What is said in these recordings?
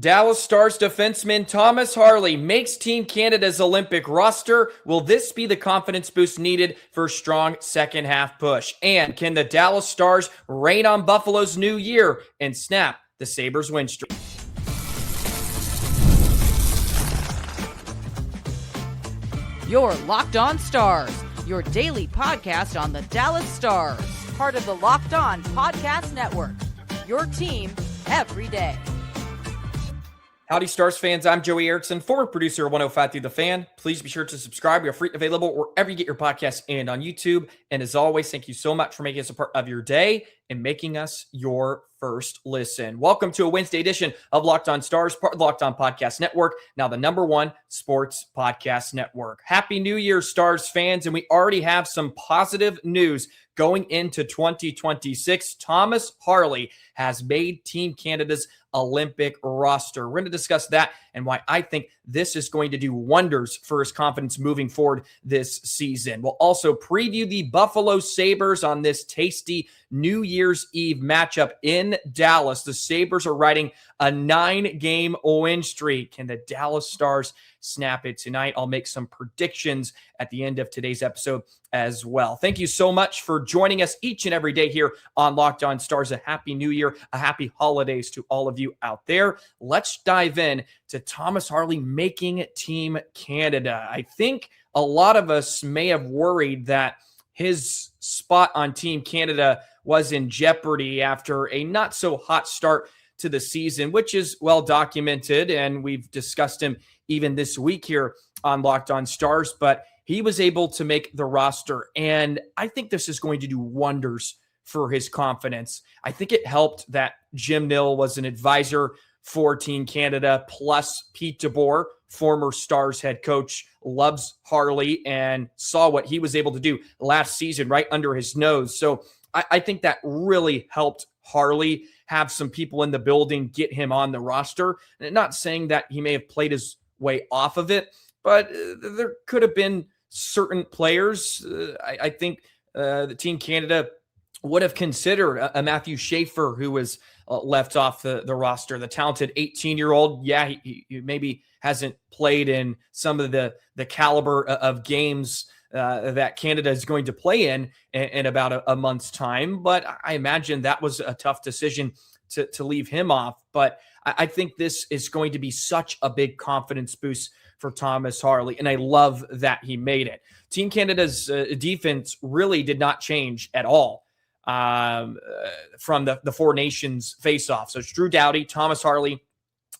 Dallas Stars defenseman Thomas Harley makes Team Canada's Olympic roster. Will this be the confidence boost needed for a strong second half push? And can the Dallas Stars rain on Buffalo's new year and snap the Sabres win streak? You're Locked On Stars, your daily podcast on the Dallas Stars. Part of the Locked On Podcast Network, your team every day. Howdy, Stars fans. I'm Joey Erickson, former producer of 105 Through the Fan. Please be sure to subscribe. We are free and available wherever you get your podcasts and on YouTube. And as always, thank you so much for making us a part of your day and making us your first listen. Welcome to a Wednesday edition of Locked On Stars, part of the Locked On Podcast Network, now the #1 sports podcast network. Happy New Year, Stars fans. And we already have some positive news going into 2026. Thomas Harley has made Team Canada's Olympic roster. We're going to discuss that and why I think this is going to do wonders for his confidence moving forward this season. We'll also preview the Buffalo Sabres on this tasty New Year's Eve matchup in Dallas. The Sabres are riding a 9-game win streak. Can the Dallas Stars snap it tonight? I'll make some predictions at the end of today's episode as well. Thank you so much for joining us each and every day here on Locked On Stars. A happy New Year, a happy holidays to all of you out there. Let's dive in to Thomas Harley making Team Canada. I think a lot of us may have worried that his spot on Team Canada was in jeopardy after a not so hot start to the season, which is well documented, and we've discussed him even this week here on Locked On Stars, but he was able to make the roster, and I think this is going to do wonders for his confidence. I think it helped that Jim Nill was an advisor for Team Canada, plus Pete DeBoer, former Stars head coach, loves Harley and saw what he was able to do last season right under his nose. So I think that really helped Harley have some people in the building get him on the roster. And not saying that he may have played his way off of it, but there could have been certain players. I think the Team Canada would have considered a Matthew Schaefer, who was left off the roster, the talented 18-year-old. Yeah, he maybe hasn't played in some of the caliber of games that Canada is going to play in about a month's time. But I imagine that was a tough decision to leave him off. But I think this is going to be such a big confidence boost for Thomas Harley, and I love that he made it. Team Canada's defense really did not change at all from the Four Nations face-off. So it's Drew Doughty, Thomas Harley,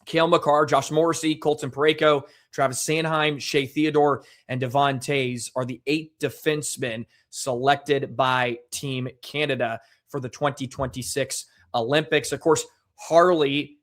Cale Makar, Josh Morrissey, Colton Parayko, Travis Sanheim, Shea Theodore, and Devon Tays are the 8 defensemen selected by Team Canada for the 2026 Olympics. Of course, Harley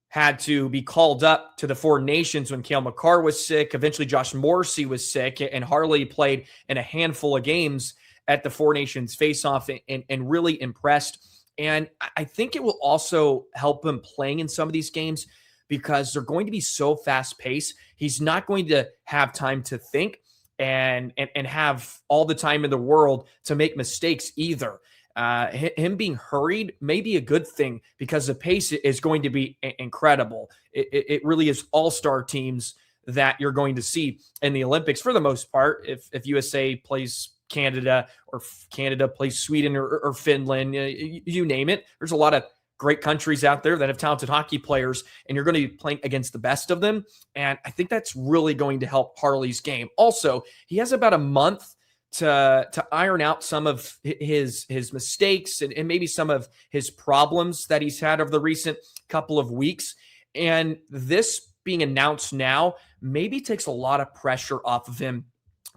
had to be called up to the Four Nations when Cale Makar was sick. Eventually, Josh Morrissey was sick, and Harley played in a handful of games at the Four Nations face-off and really impressed. And I think it will also help him playing in some of these games because they're going to be so fast-paced. He's not going to have time to think and have all the time in the world to make mistakes either. Him being hurried may be a good thing because the pace is going to be incredible. It really is all-star teams that you're going to see in the Olympics for the most part. If USA plays Canada or Canada plays Sweden or Finland, you name it, there's a lot of great countries out there that have talented hockey players, and you're going to be playing against the best of them. And I think that's really going to help Harley's game. Also, he has about a month to iron out some of his mistakes and maybe some of his problems that he's had over the recent couple of weeks. And this being announced now maybe takes a lot of pressure off of him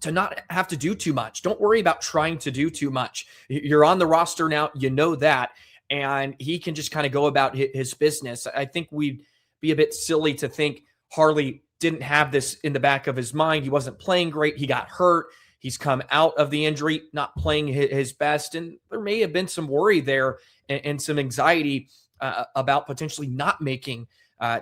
to not have to do too much. Don't worry about trying to do too much. You're on the roster now, you know that, and he can just kind of go about his business. I think we'd be a bit silly to think Harley didn't have this in the back of his mind. He wasn't playing great. He got hurt. He's come out of the injury, not playing his best, and there may have been some worry there and some anxiety about potentially not making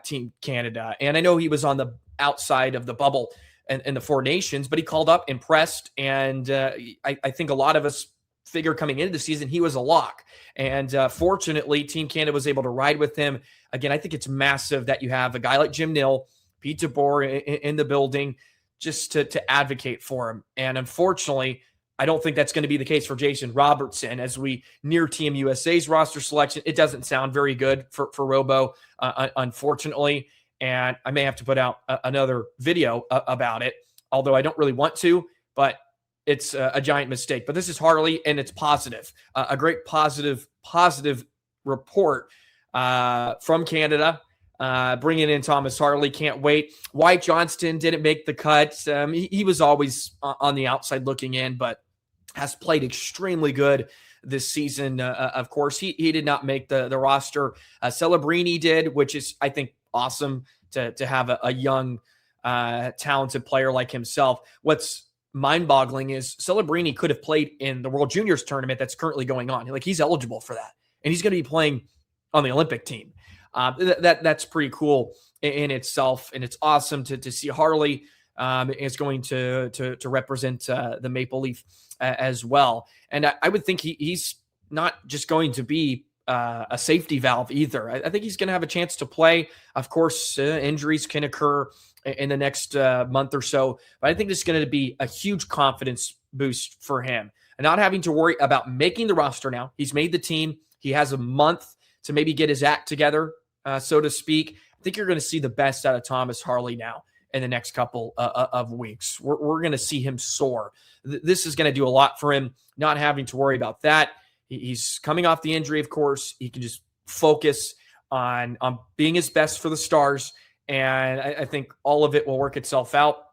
Team Canada. And I know he was on the outside of the bubble and the Four Nations, but he called up, impressed, and I think a lot of us figure coming into the season, he was a lock. And fortunately, Team Canada was able to ride with him. Again, I think it's massive that you have a guy like Jim Nill, Pete DeBoer in the building just to advocate for him. And unfortunately, I don't think that's going to be the case for Jason Robertson as we near Team USA's roster selection. It doesn't sound very good for Robo, unfortunately. And I may have to put out another video about it, although I don't really want to, but it's a giant mistake. But this is Harley, and it's positive. A great positive report from Canada. Bringing in Thomas Harley, can't wait. Wyatt Johnston didn't make the cut. He was always on the outside looking in, but has played extremely good this season. Of course, he did not make the roster. Celebrini did, which is, I think, awesome to have a young, talented player like himself. What's mind-boggling is Celebrini could have played in the World Juniors tournament that's currently going on. Like, he's eligible for that, and he's going to be playing on the Olympic team. That's pretty cool in itself, and it's awesome to see Harley is going to represent the Maple Leaf as well. And I would think he's not just going to be a safety valve either. I think he's going to have a chance to play. Of course, injuries can occur in the next month or so, but I think this is going to be a huge confidence boost for him. And not having to worry about making the roster now. He's made the team. He has a month to maybe get his act together, so to speak. I think you're going to see the best out of Thomas Harley now in the next couple of weeks. We're going to see him soar. This is going to do a lot for him, not having to worry about that. He's coming off the injury, of course. He can just focus on being his best for the Stars, and I think all of it will work itself out.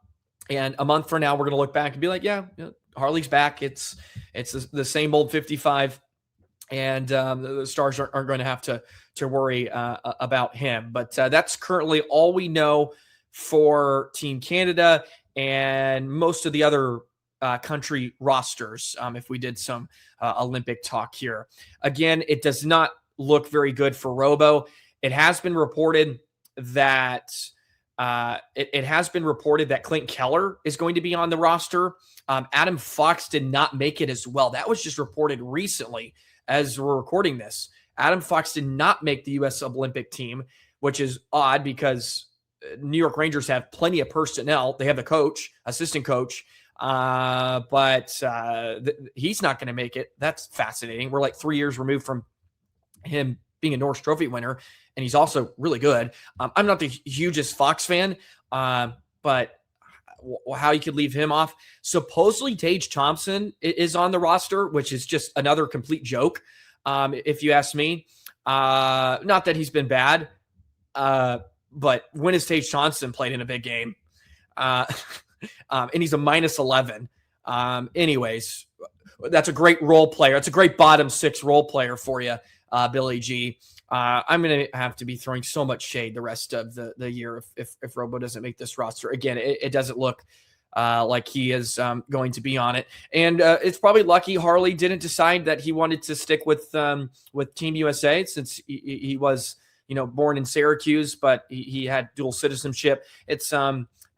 And a month from now, we're going to look back and be like, yeah, Harley's back. It's the same old 55, and the Stars aren't going to have to worry about him. But that's currently all we know for Team Canada and most of the other country rosters, if we did some Olympic talk here. Again, it does not look very good for Robo. It has been reported that Clint Keller is going to be on the roster. Adam Fox did not make it as well. That was just reported recently as we're recording this. Adam Fox did not make the U.S. Olympic team, which is odd because New York Rangers have plenty of personnel. They have the coach, assistant coach, but he's not going to make it. That's fascinating. We're like 3 years removed from him being a Norris Trophy winner, and he's also really good. I'm not the hugest Fox fan, but how you could leave him off. Supposedly Tage Thompson is on the roster, which is just another complete joke, if you ask me. Not that he's been bad, but when has Tage Thompson played in a big game? And he's a -11. Anyways, that's a great role player. It's a great bottom six role player for you, Billy G. I'm going to have to be throwing so much shade the rest of the year if Robo doesn't make this roster. Again, it doesn't look like he is going to be on it. And it's probably lucky Harley didn't decide that he wanted to stick with Team USA since he was born in Syracuse, but he had dual citizenship. It's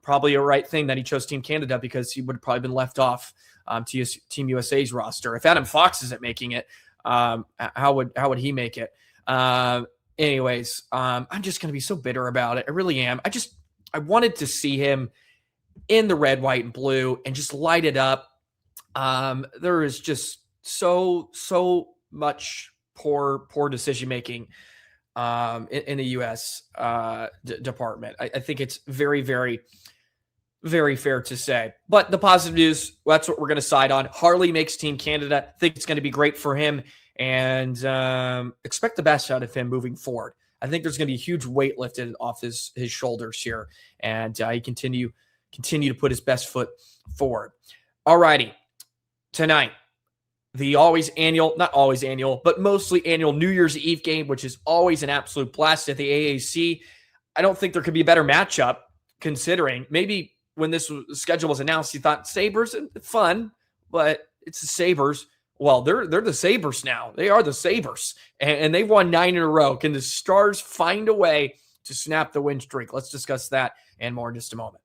probably a right thing that he chose Team Canada because he would have probably been left off to Team USA's roster. If Adam Fox isn't making it, how would he make it? Anyways, I'm just going to be so bitter about it. I really am. I wanted to see him in the red, white, and blue and just light it up. There is just so much poor decision-making in the U.S. Department. I think it's very, very, very fair to say. But the positive news, that's what we're going to side on. Harley makes Team Canada. I think it's going to be great for him, and expect the best out of him moving forward. I think there's going to be a huge weight lifted off his shoulders here, and he continue to put his best foot forward. All righty. Tonight, the not always annual, but mostly annual New Year's Eve game, which is always an absolute blast at the AAC. I don't think there could be a better matchup, considering maybe when this schedule was announced, you thought Sabres, fun, but it's the Sabres. Well, they're the Sabres now. They are the Sabres, and they've won 9 in a row. Can the Stars find a way to snap the win streak? Let's discuss that and more in just a moment.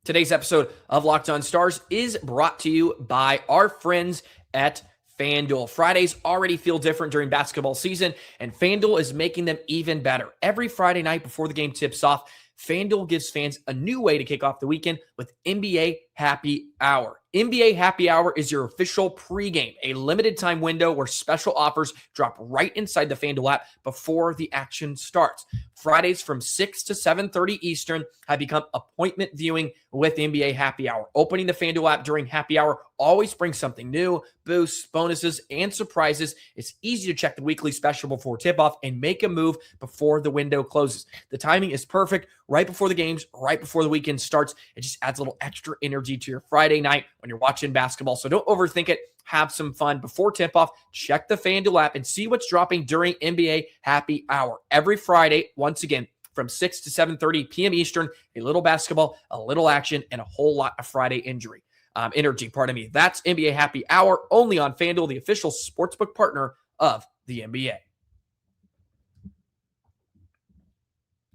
Today's episode of Locked On Stars is brought to you by our friends at FanDuel. Fridays already feel different during basketball season, and FanDuel is making them even better. Every Friday night before the game tips off, FanDuel gives fans a new way to kick off the weekend with NBA Happy Hour. NBA Happy Hour is your official pregame, a limited time window where special offers drop right inside the FanDuel app before the action starts. Fridays from 6 to 7:30 Eastern have become appointment viewing with NBA Happy Hour. Opening the FanDuel app during Happy Hour always brings something new, boosts, bonuses, and surprises. It's easy to check the weekly special before tip-off and make a move before the window closes. The timing is perfect, right before the games, right before the weekend starts. It just adds a little extra energy to your Friday night when you're watching basketball. So don't overthink it. Have some fun before tip-off. Check the FanDuel app and see what's dropping during NBA Happy Hour. Every Friday, once again, from 6 to 7:30 p.m. Eastern, a little basketball, a little action, and a whole lot of Friday energy. That's NBA Happy Hour, only on FanDuel, the official sportsbook partner of the NBA.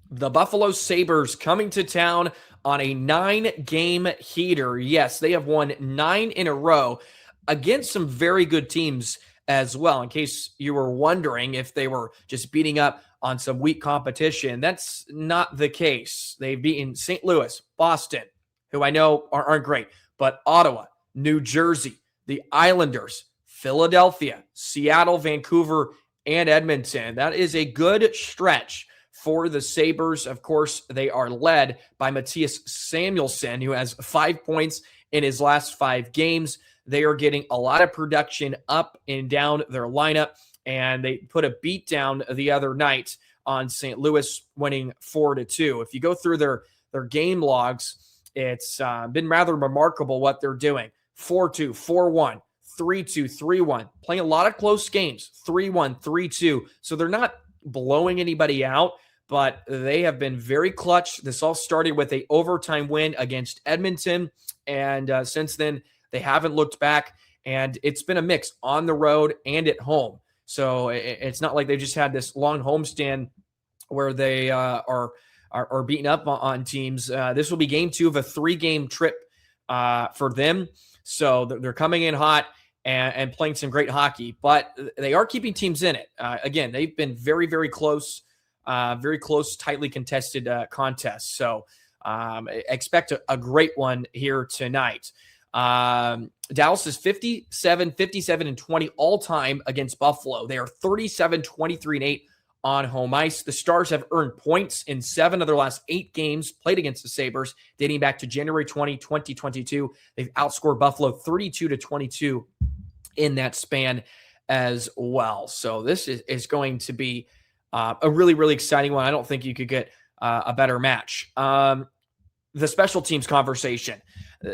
The Buffalo Sabres coming to town on a 9-game heater. Yes, they have won 9 in a row against some very good teams as well. In case you were wondering if they were just beating up on some weak competition, that's not the case. They've beaten St. Louis, Boston, who I know aren't great, but Ottawa, New Jersey, the Islanders, Philadelphia, Seattle, Vancouver, and Edmonton. That is a good stretch for the Sabres. Of course, they are led by Matthias Samuelsson, who has 5 points in his last 5 games. They are getting a lot of production up and down their lineup, and they put a beat down the other night on St. Louis, winning 4-2. If you go through their game logs, it's been rather remarkable what they're doing. 4-2, 4-1, 3-2, 3-1, playing a lot of close games, 3-1, 3-2. So they're not blowing anybody out, but they have been very clutch. This all started with an overtime win against Edmonton, and since then, they haven't looked back, and it's been a mix on the road and at home. So it's not like they've just had this long homestand where they are beating up on teams. This will be game 2 of a 3-game trip for them. So they're coming in hot and playing some great hockey, but they are keeping teams in it. Again, they've been very, very close, tightly contested contests. So expect a great one here tonight. Dallas is 57-20 all time against Buffalo. They are 37-23-8 on home ice. The Stars have earned points in 7 of their last 8 games played against the Sabres, dating back to January 20, 2022. They've outscored Buffalo 32-22 in that span as well. So this is going to be a really, really exciting one. I don't think you could get a better match. The special teams conversation.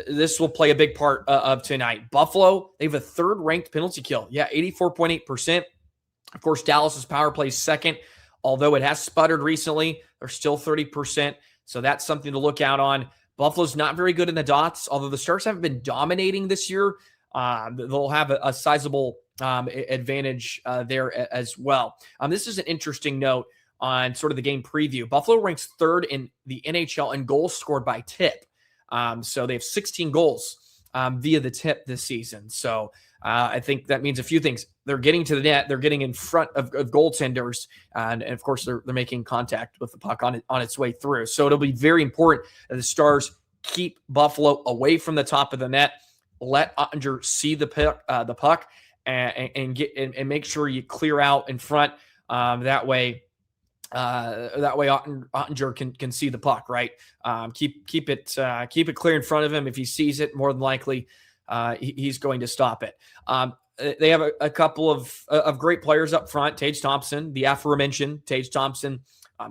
This will play a big part of tonight. Buffalo, they have a 3rd-ranked penalty kill. Yeah, 84.8%. Of course, Dallas's power play is 2nd. Although it has sputtered recently, they're still 30%. So that's something to look out on. Buffalo's not very good in the dots. Although the Stars haven't been dominating this year, they'll have a sizable advantage there as well. This is an interesting note on sort of the game preview. Buffalo ranks 3rd in the NHL in goals scored by tip. So they have 16 goals via the tip this season. So I think that means a few things. They're getting to the net. They're getting in front of goaltenders. And of course, they're making contact with the puck on its way through. So it'll be very important that the Stars keep Buffalo away from the top of the net. Let Ottinger see the puck and make sure you clear out in front. That way Ottinger can see the puck, right? Keep it clear in front of him. If he sees it, more than likely he's going to stop it. They have a couple of great players up front. Tage Thompson, the aforementioned Tage Thompson,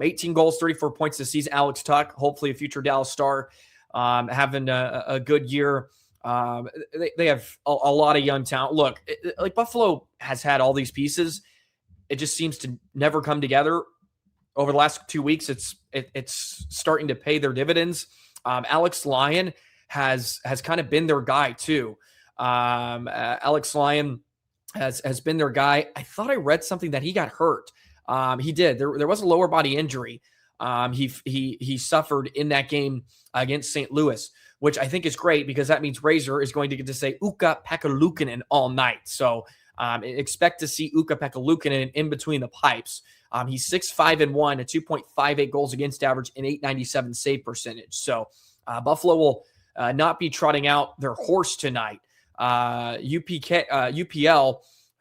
18 goals, 34 points this season. Alex Tuck, hopefully a future Dallas Star, having a good year. They have a lot of young talent. Look, like Buffalo has had all these pieces. It just seems to never come together. Over the last 2 weeks, it's starting to pay their dividends. Alex Lyon has kind of been their guy too. Alex Lyon has been their guy. I thought I read something that he got hurt. He did. There was a lower body injury. He suffered in that game against St. Louis. which I think is great because that means Razor is going to get to say Uka Pekka Luukkonen all night. So expect to see Uka Pekka Luukkonen in between the pipes. He's 6-5-1, a 2.58 goals against average, and 897 save percentage. So Buffalo will not be trotting out their horse tonight. UPL,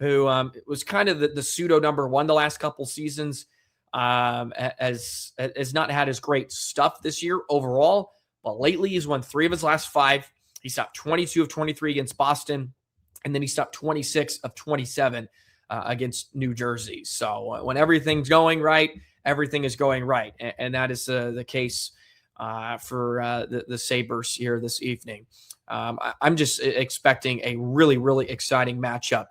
who was kind of the pseudo number one the last couple seasons, has not had as great stuff this year overall. But lately, he's won 3 of his last 5. He stopped 22 of 23 against Boston, and then he stopped 26 of 27 against New Jersey. So when everything's going right, everything is going right. And that is the case for the Sabres here this evening. I'm just expecting a really, really exciting matchup.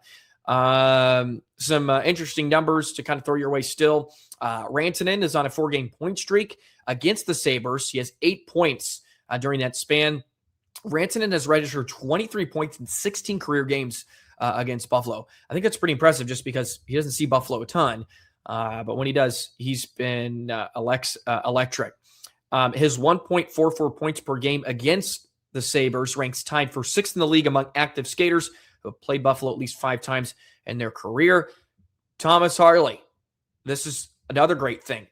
Some interesting numbers to kind of throw your way still. Rantanen is on a 4-game point streak against the Sabres. He has 8 points during that span. Rantanen has registered 23 points in 16 career games against Buffalo. I think that's pretty impressive just because he doesn't see Buffalo a ton. But when he does, he's been electric. His 1.44 points per game against the Sabres ranks tied for 6th in the league among active skaters who have played Buffalo at least 5 times in their career. Thomas Harley, this is another great thing.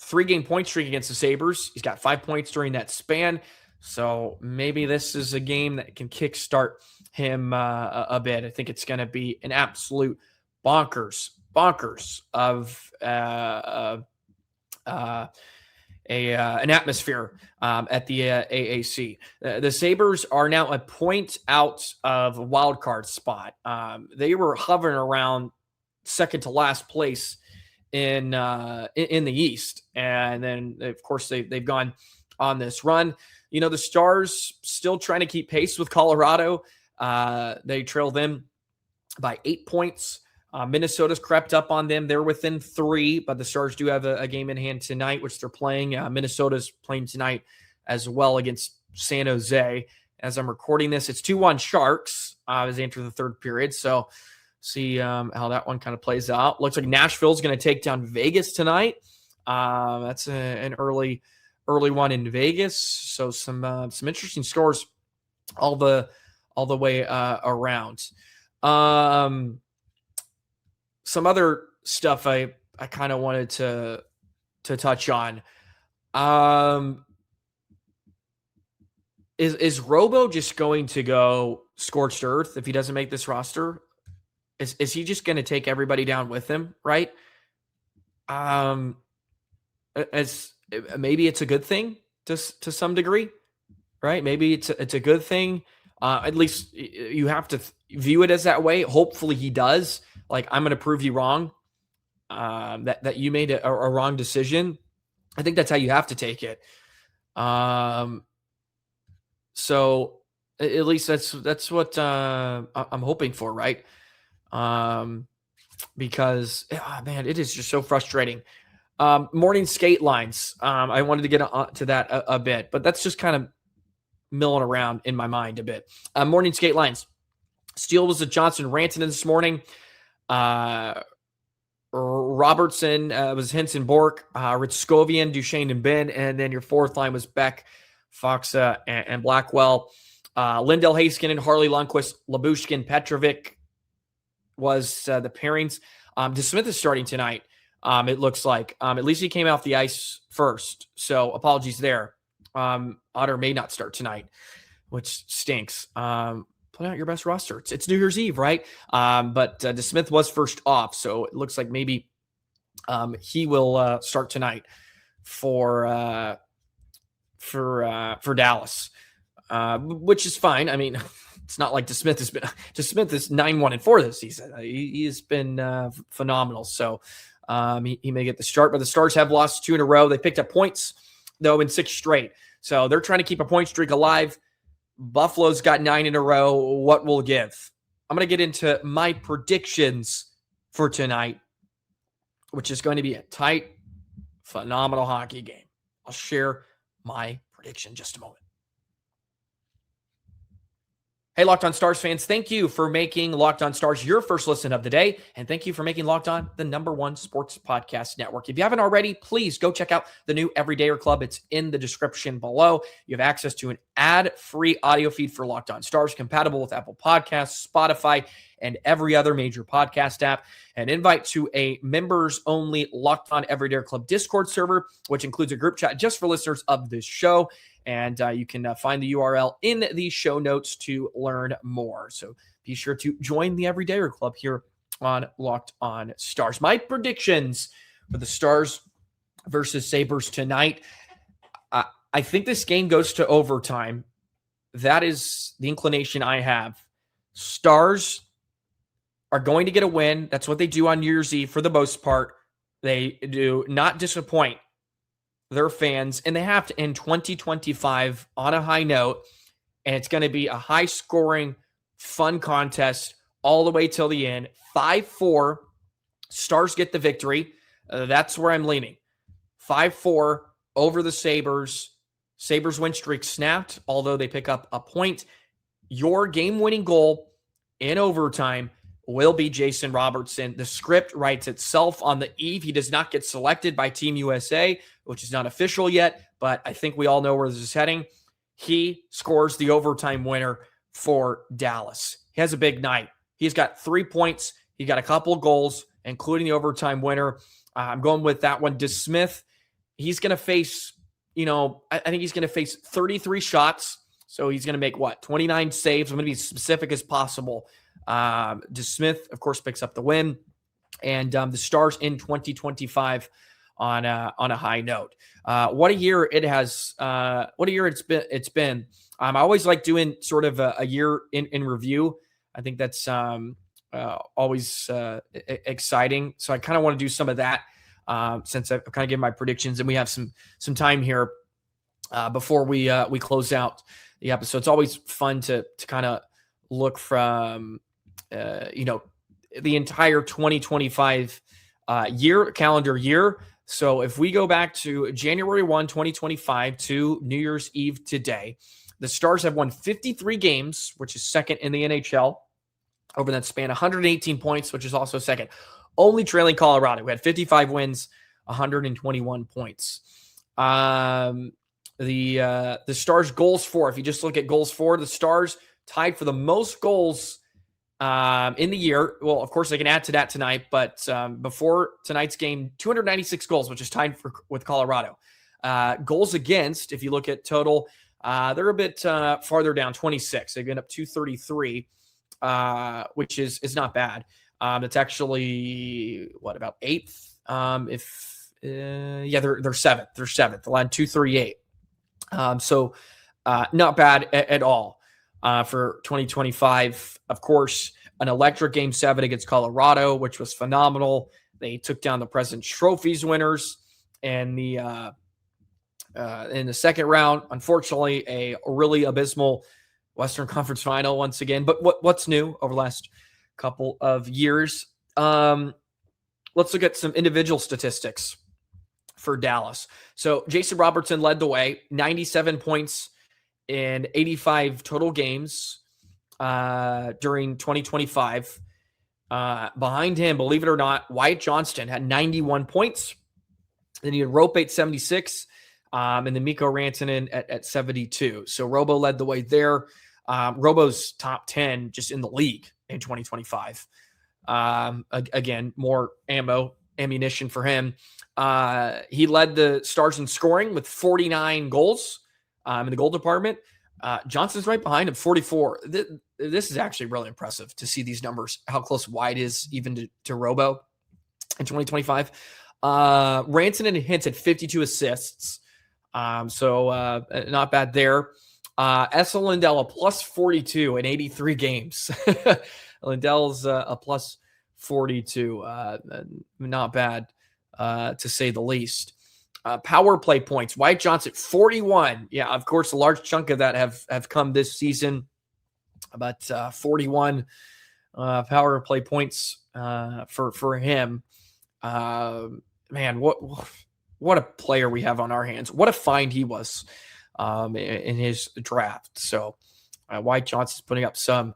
3-game point streak against the Sabres. He's got 5 points during that span. So maybe this is a game that can kickstart him a bit. I think it's going to be an absolute bonkers of an atmosphere at the AAC. The Sabres are now a point out of a wild card spot. They were hovering around second to last place in the East, and then of course they've gone on this run. You know, the Stars still trying to keep pace with Colorado. They trail them by 8 points. Minnesota's crept up on them. They're within 3, but the Stars do have a game in hand tonight, which they're playing. Minnesota's playing tonight as well against San Jose. As I'm recording this, it's 2-1 Sharks as they enter the third period. So see how that one kind of plays out. Looks like Nashville's going to take down Vegas tonight. That's an early one in Vegas. So some interesting scores all the way around. Some other stuff I kind of wanted to touch on. Is Robo just going to go scorched earth if he doesn't make this roster? Is he just going to take everybody down with him? Right. As maybe it's a good thing to some degree, right? Maybe it's a good thing. At least you have to view it as that way. Hopefully he does. Like, I'm going to prove you wrong, that you made a wrong decision. I think that's how you have to take it. So at least that's what I'm hoping for, right? Because man, it is just so frustrating. Morning skate lines. I wanted to get to that a bit, but that's just kind of milling around in my mind a bit. Morning skate lines. Steele was a Johnson Rantanen this morning. Robertson was Henson Bork, Ritskovian, Duchesne, and Ben, and then your fourth line was Beck, Foxa, and Blackwell. Lindell, Heiskanen, Harley, Lundqvist, Labushkin, Petrovic was the pairings. DeSmith is starting tonight. It looks like at least he came off the ice first, so apologies there. Otter may not start tonight, which stinks. Put out your best roster. It's New Year's Eve, right? But DeSmith was first off, so it looks like maybe he will start tonight for Dallas, which is fine. I mean, it's not like DeSmith is 9-1-4 this season. He has been phenomenal. So he may get the start, but the Stars have lost 2 in a row. They picked up points though in 6 straight, so they're trying to keep a point streak alive. Buffalo's got 9 in a row. What will give? I'm going to get into my predictions for tonight, which is going to be a tight, phenomenal hockey game. I'll share my prediction in just a moment. Hey, Locked On Stars fans, thank you for making Locked On Stars your first listen of the day. And thank you for making Locked On the #1 sports podcast network. If you haven't already, please go check out the new Everydayer Club. It's in the description below. You have access to an ad-free audio feed for Locked On Stars, compatible with Apple Podcasts, Spotify, and every other major podcast app. An invite to a members-only Locked On Everydayer Club Discord server, which includes a group chat just for listeners of this show. And you can find the URL in the show notes to learn more. So be sure to join the Everydayer Club here on Locked On Stars. My predictions for the Stars versus Sabres tonight. I think this game goes to overtime. That is the inclination I have. Stars are going to get a win. That's what they do on New Year's Eve for the most part. They do not disappoint their fans, and they have to end 2025 on a high note, and it's going to be a high-scoring, fun contest all the way till the end. 5-4, Stars get the victory. That's where I'm leaning. 5-4 over the Sabres. Sabres win streak snapped, although they pick up a point. Your game-winning goal in overtime will be Jason Robertson. The script writes itself on the eve. He does not get selected by Team USA, which is not official yet, but I think we all know where this is heading. He scores the overtime winner for Dallas. He has a big night. He's got 3 points. He got a couple goals, including the overtime winner. I'm going with that one. DeSmith, he's going to face, I think he's going to face 33 shots. So he's going to make 29 saves. I'm going to be as specific as possible. DeSmith, of course, picks up the win, and the Stars in 2025 on a high note. What a year it has! What a year it's been. I always like doing sort of a year in review. I think that's always exciting. So I kind of want to do some of that since I've kind of given my predictions, and we have some time here before we close out the episode. It's always fun to kind of look from the entire 2025 calendar year. So if we go back to January 1, 2025 to New Year's Eve today, the Stars have won 53 games, which is second in the NHL over that span, 118 points, which is also second, only trailing Colorado. We had 55 wins, 121 points. The Stars goals for, if you just look at goals for, the Stars tied for the most goals in the year. Well, of course, they can add to that tonight, but before tonight's game, 296 goals, which is tied with Colorado. Goals against, if you look at total, they're a bit farther down, 26. They've been up 233, which is not bad. It's actually, about eighth? They're seventh. They're seventh. The line 238. So not bad at all. For 2025, of course, an electric Game 7 against Colorado, which was phenomenal. They took down the President's Trophies winners in the second round. Unfortunately, a really abysmal Western Conference final once again. But what's new over the last couple of years? Let's look at some individual statistics for Dallas. So Jason Robertson led the way, 97 points in 85 total games during 2025. Behind him, believe it or not, Wyatt Johnston had 91 points. Then you had Rope at 76, and then Mikko Rantanen at 72. So Robo led the way there. Robo's top 10 just in the league in 2025. Again, more ammunition for him. He led the Stars in scoring with 49 goals. In the goal department. Johnson's right behind him, 44. This is actually really impressive to see these numbers, how close White is even to Robo in 2025. Rantanen and Hintz had 52 assists. So not bad there. Esa Lindell, a plus 42 in 83 games. Lindell's a plus 42. Not bad, to say the least. Power play points. Wyatt Johnston, 41. Yeah, of course, a large chunk of that have come this season. But 41 power play points for him. Man, what a player we have on our hands. What a find he was in his draft. So Wyatt Johnston's putting up some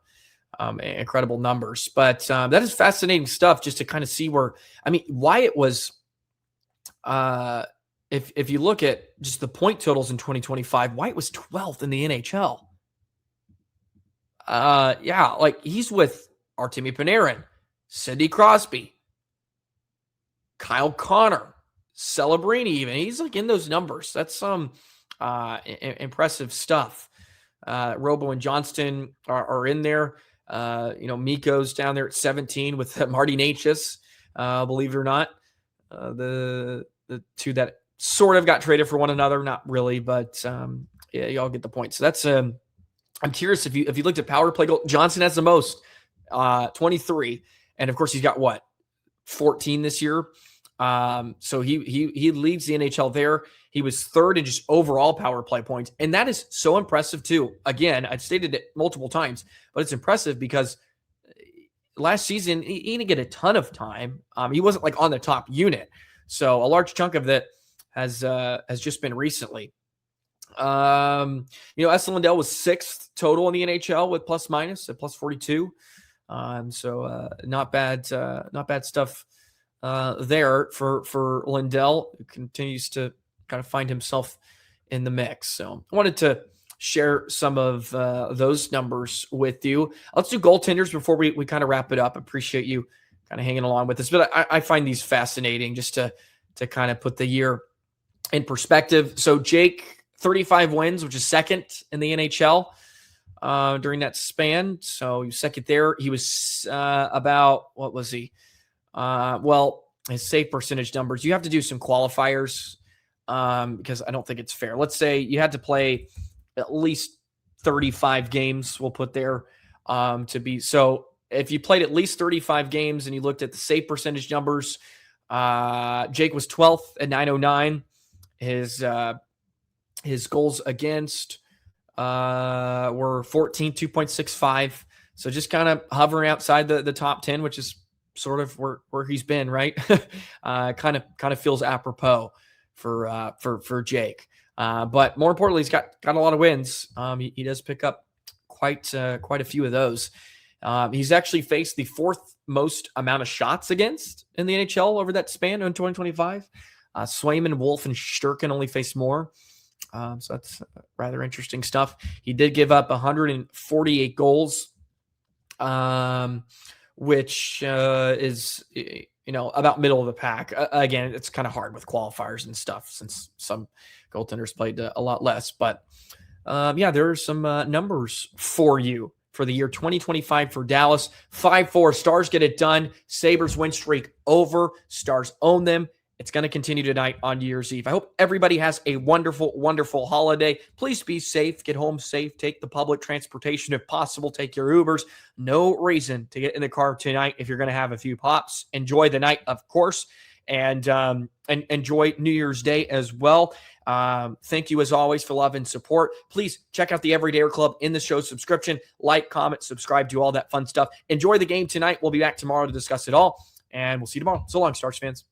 incredible numbers. But that is fascinating stuff just to kind of see where, Wyatt was, if you look at just the point totals in 2025, Wyatt was 12th in the NHL. He's with Artemi Panarin, Sidney Crosby, Kyle Connor, Celebrini even. He's like in those numbers. That's some impressive stuff. Robo and Johnston are in there. Mikko's down there at 17 with Marty Necas, believe it or not. The two that sort of got traded for one another, not really, but y'all get the point. So that's I'm curious if you looked at power play goal. Johnson has the most, 23, and of course he's got 14 this year. So he leads the NHL there. He was third in just overall power play points, and that is so impressive too. Again, I've stated it multiple times, but it's impressive because last season he didn't get a ton of time. He wasn't like on the top unit, so a large chunk of that has just been recently. Esselin Lindell was 6th total in the NHL with plus minus at plus 42. So not bad stuff there for Lindell, who continues to kind of find himself in the mix. So I wanted to share some of those numbers with you. Let's do goaltenders before we kind of wrap it up. Appreciate you kind of hanging along with us, but I find these fascinating just to kind of put the year in perspective. So Jake, 35 wins, which is second in the NHL during that span. So he was second there. He was about, what was he? His save percentage numbers. You have to do some qualifiers because I don't think it's fair. Let's say you had to play at least 35 games, we'll put there to be. So if you played at least 35 games and you looked at the save percentage numbers, Jake was 12th at 909. His goals against were 14, 2.65. So just kind of hovering outside the top 10, which is sort of where he's been, right? kind of feels apropos for Jake. But more importantly, he's got a lot of wins. He does pick up quite a few of those. He's actually faced the 4th most amount of shots against in the NHL over that span in 2025. Swayman, Wolf, and Sturkin only faced more. So that's rather interesting stuff. He did give up 148 goals, which is, about middle of the pack. Again, it's kind of hard with qualifiers and stuff since some goaltenders played a lot less. But there are some numbers for you for the year 2025 for Dallas. 5-4. Stars get it done. Sabres win streak over. Stars own them. It's going to continue tonight on New Year's Eve. I hope everybody has a wonderful, wonderful holiday. Please be safe. Get home safe. Take the public transportation if possible. Take your Ubers. No reason to get in the car tonight if you're going to have a few pops. Enjoy the night, of course, and enjoy New Year's Day as well. Thank you, as always, for love and support. Please check out the Everydayer Club in the show subscription. Like, comment, subscribe, do all that fun stuff. Enjoy the game tonight. We'll be back tomorrow to discuss it all, and we'll see you tomorrow. So long, Stars fans.